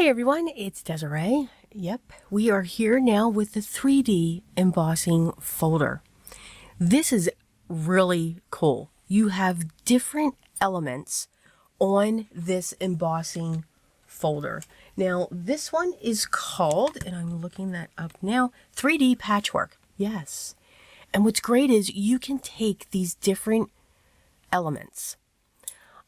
Hey everyone, it's Desiree. Yep, we are here now with the 3D embossing folder. This is really cool. You have different elements on this embossing folder. Now, this one is called, and I'm looking that up now, 3D Patchwork. Yes. And what's great is you can take these different elements.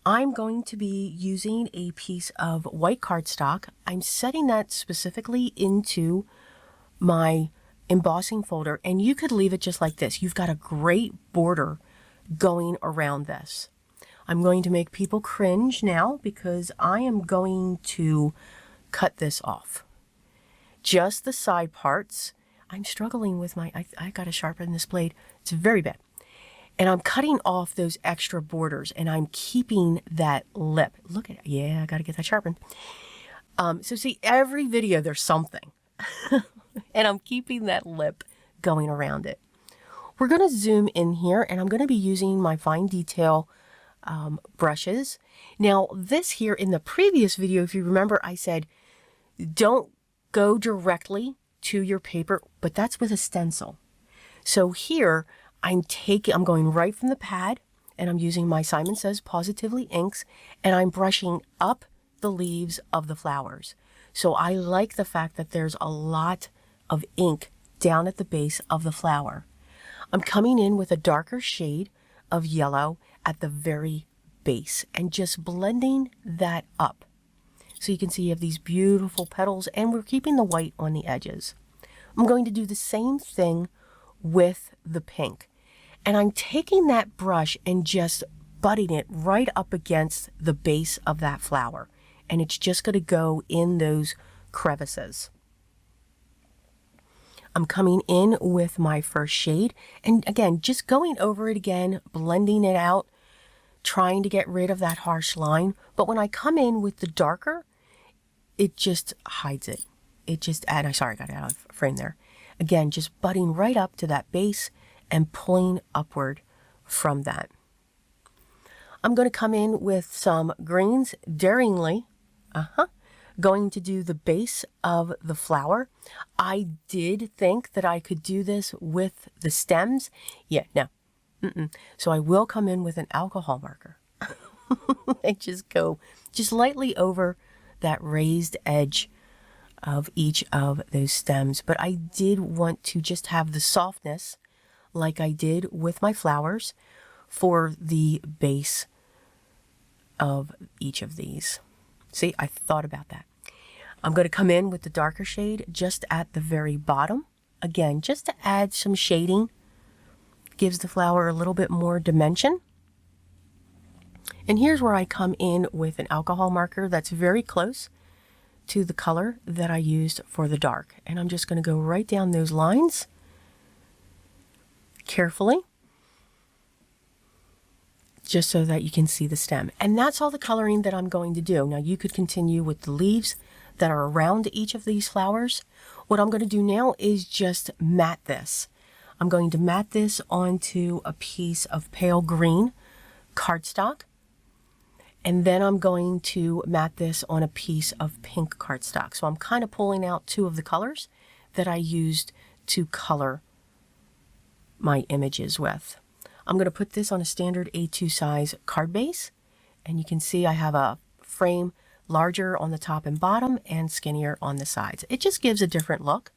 I'm going to be using a piece of white cardstock. I'm setting that specifically into my embossing folder, and you could leave it just like this. You've got a great border going around this. I'm going to make people cringe now because I am going to cut this off. Just the side parts. I'm struggling with my, I got to sharpen this blade. It's very bad. And I'm cutting off those extra borders and I'm keeping that lip. Look at it. Yeah, I got to get that sharpened. So see, every video there's something. And I'm keeping that lip going around it. We're going to zoom in here and I'm going to be using my fine detail brushes. Now this here in the previous video, if you remember, I said, don't go directly to your paper, but that's with a stencil. So here, I'm going right from the pad and I'm using my Simon Says Positively inks and I'm brushing up the leaves of the flowers. So I like the fact that there's a lot of ink down at the base of the flower. I'm coming in with a darker shade of yellow at the very base and just blending that up. So you can see you have these beautiful petals and we're keeping the white on the edges. I'm going to do the same thing with the pink. And I'm taking that brush and just butting it right up against the base of that flower. And it's just going to go in those crevices. I'm coming in with my first shade. And again, just going over it again, blending it out, trying to get rid of that harsh line. But when I come in with the darker, it just hides it. It just, and sorry, I got it out of frame there. Again, just butting right up to that base and pulling upward from that. I'm going to come in with some greens, daringly, going to do the base of the flower. I did think that I could do this with the stems. Yeah, no. So I will come in with an alcohol marker and just go just lightly over that raised edge of each of those stems. But I did want to just have the softness like I did with my flowers for the base of each of these. See, I thought about that. I'm going to come in with the darker shade just at the very bottom. Again, just to add some shading. Gives the flower a little bit more dimension. And here's where I come in with an alcohol marker that's very close to the color that I used for the dark. And I'm just going to go right down those lines carefully, just so that you can see the stem. And that's all the coloring that I'm going to do. Now you could continue with the leaves that are around each of these flowers. What I'm going to do now is just matte this. I'm going to matte this onto a piece of pale green cardstock. And then I'm going to matte this on a piece of pink cardstock. So I'm kind of pulling out two of the colors that I used to color my images with. I'm going to put this on a standard A2 size card base. And you can see I have a frame larger on the top and bottom and skinnier on the sides. It just gives a different look.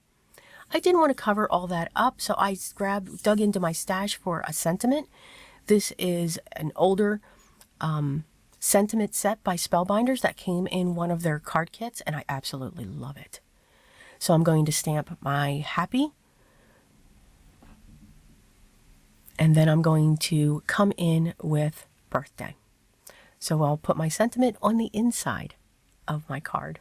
I didn't want to cover all that up, so I dug into my stash for a sentiment. This is an older sentiment set by Spellbinders that came in one of their card kits, and I absolutely love it. So I'm going to stamp my happy, and then I'm going to come in with birthday. So I'll put my sentiment on the inside of my card.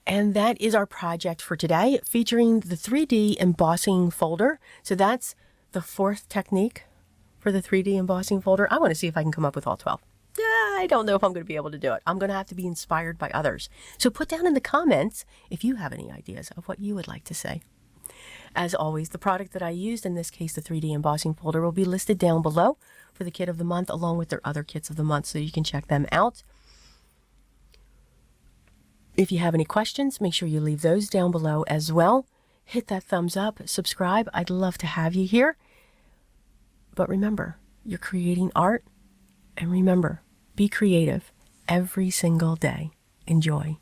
And that is our project for today, featuring the 3D embossing folder. So that's the fourth technique for the 3D embossing folder. I want to see if I can come up with all 12. I don't know if I'm going to be able to do it. I'm going to have to be inspired by others. So put down in the comments if you have any ideas of what you would like to say. As always, the product that I used, in this case the 3D embossing folder, will be listed down below for the kit of the month along with their other kits of the month, so you can check them out. If you have any questions, make sure you leave those down below as well. Hit that thumbs up, subscribe. I'd love to have you here. But remember, you're creating art. And remember, be creative every single day. Enjoy.